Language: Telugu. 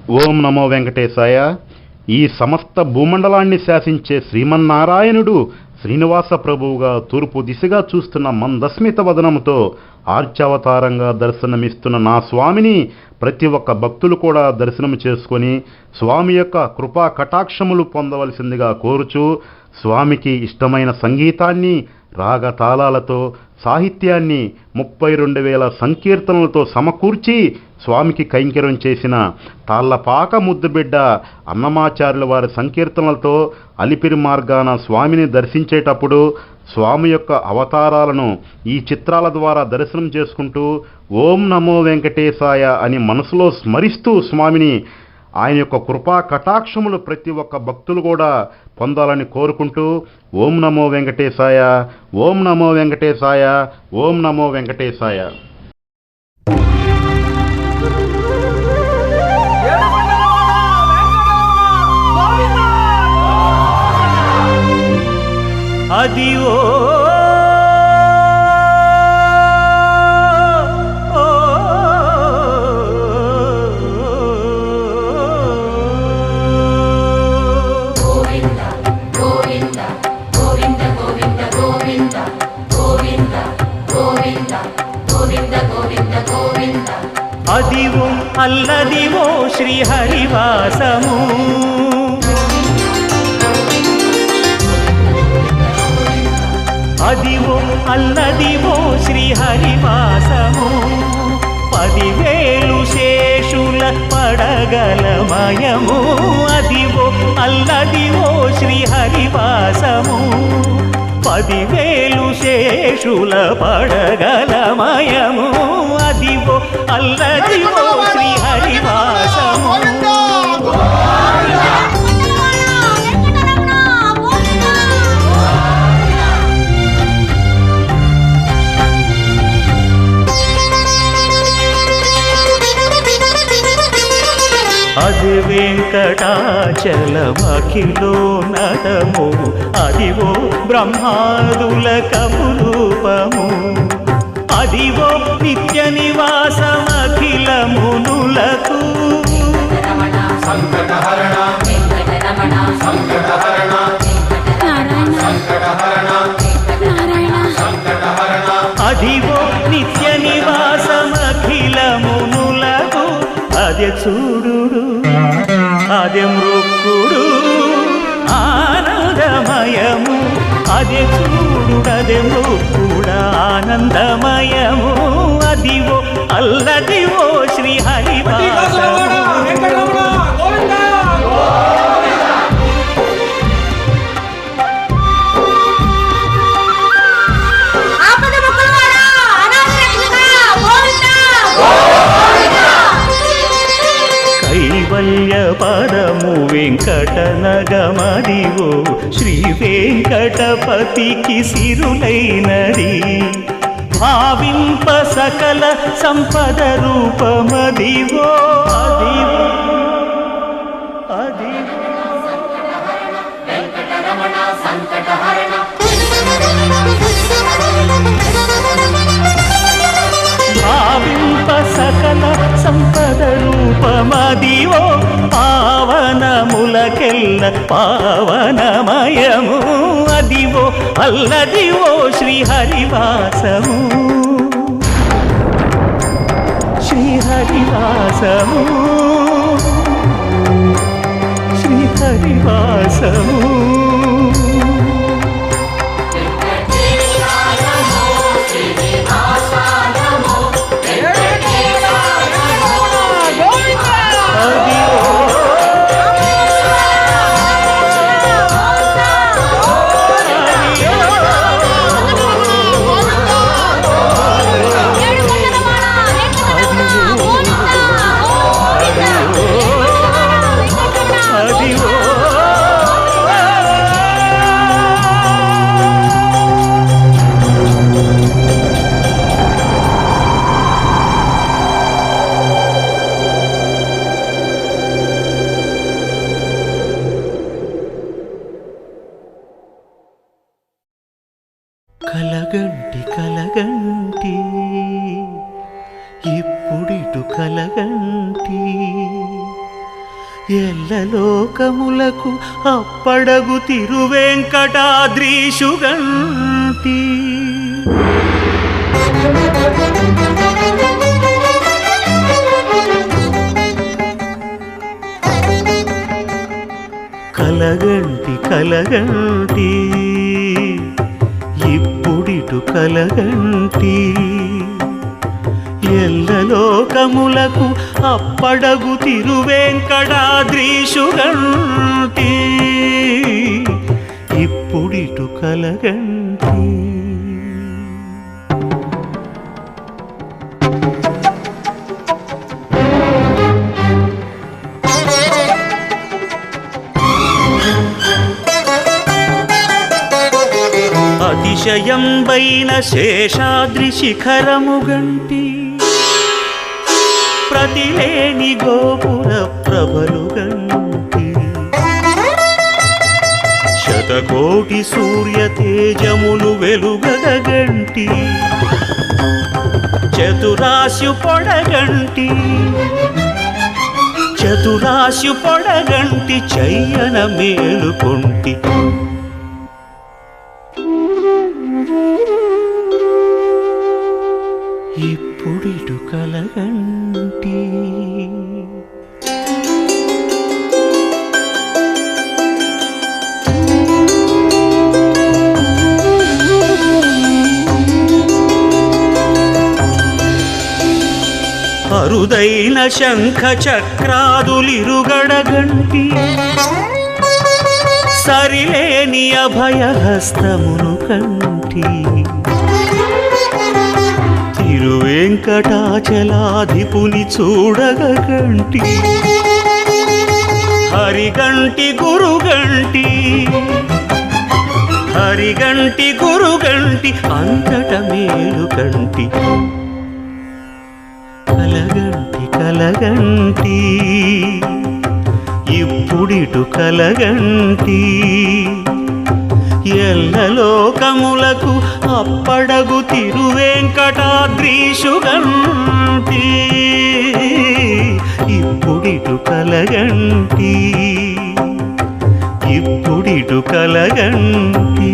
ఓం నమో వెంకటేశాయ. ఈ సమస్త భూమండలాన్ని శాసించే శ్రీమన్నారాయణుడు శ్రీనివాస ప్రభువుగా తూర్పు దిశగా చూస్తున్న మందస్మిత వదనముతో ఆర్చావతారంగా దర్శనమిస్తున్న నా స్వామిని ప్రతి ఒక్క భక్తులు కూడా దర్శనం చేసుకొని స్వామి యొక్క కృపా కటాక్షములు పొందవలసిందిగా కోరుచు, స్వామికి ఇష్టమైన సంగీతాన్ని రాగతాళాలతో సాహిత్యాన్ని 32,000 సంకీర్తనలతో సమకూర్చి స్వామికి కైంకర్యం చేసిన తాళ్లపాక ముద్దుబిడ్డ అన్నమాచార్యుల వారి సంకీర్తనలతో అలిపిరి మార్గాన స్వామిని దర్శించేటప్పుడు స్వామి యొక్క అవతారాలను ఈ చిత్రాల ద్వారా దర్శనం చేసుకుంటూ ఓం నమో వెంకటేశాయ అని మనసులో స్మరిస్తూ స్వామిని ఆయన యొక్క కృపా కటాక్షములు ప్రతి ఒక్క భక్తులు కూడా పొందాలని కోరుకుంటూ ఓం నమో వెంకటేశాయ, ఓం నమో వెంకటేశాయ, ఓం నమో వెంకటేశాయ. అదివో అదివో అల్లదివో శ్రీహరివాసము, అదివో అల్లదివో శ్రీహరివాసము, 10,000 శేషుల పడగలమయము. అదివో అల్లదివో శ్రీహరివాసము, 10,000 శేషుల పడగలమయము. అదివో అల్లదివో శ్రీహరివాసము. అది వెంకటాచలమఖిలో నటము, అదివో బ్రహ్మాదుల కపురూపము, అదివో నిత్య నివాసమఖిల మునులకు. అదివో నిత్య నివాసమఖిల మునులకు. అదే చూడు అదే మృక్కుడు ఆనందమయము, అదే చూడు అదే మృక్కుడ ఆనందమయము. అదివో అల్లదివో శ్రీహరివాసము. కైవల్య పరము వెంకటనగమదివో శ్రీ వెంకటపతికి సిరులైనది. భావింప సకల సంపద రూపమదివో. అదివో అదివో భావింప సకల సంపద రూపమదివో. పావనములకెల్ల పావనమయము. అదివో అల్లదివో శ్రీహరివాసము, శ్రీహరివాసము, శ్రీహరివాసము. ఎల్లలోకములకు అప్పడగు తిరువెంకటాద్రీషుగంటి కలగంటి కలగంటి ఇప్పుడిటు కలగంటి ఎల్లలోకములకు అప్పడగు తిరువెంకటాద్రీషుగంటి ఇప్పుడిటు కలగంటి అతిశయంబైన శేషాద్రి శిఖరముగంటి ప్రతిలేని గోపుర ప్రభలుగంటి శతకోటి సూర్య తేజములు వెలుగగంటి చతురాశు పొడగంటి చతురాశు పొడగంటి చయ్యన మేలుకొంటి ఇప్పుడిటు కలగంటి అరుదైన శంఖ చక్రాదులిరుగడగంటి సరిలేని అభయహస్తమును కంటి తిరువెంకటాచలాధిపుని చూడగంటి హరిగంటి గురుగంటి హరిగంటి గురుగంటి అంతట మేలుగంటి కలగంటి కలగంటి ఇప్పుడిటు కలగంటి ఎల్లలోకములకు అప్పడగు తిరువెంకటాద్రీషుగంటి ఇప్పుడిటు కలగంటి ఇప్పుడిటు కలగంటి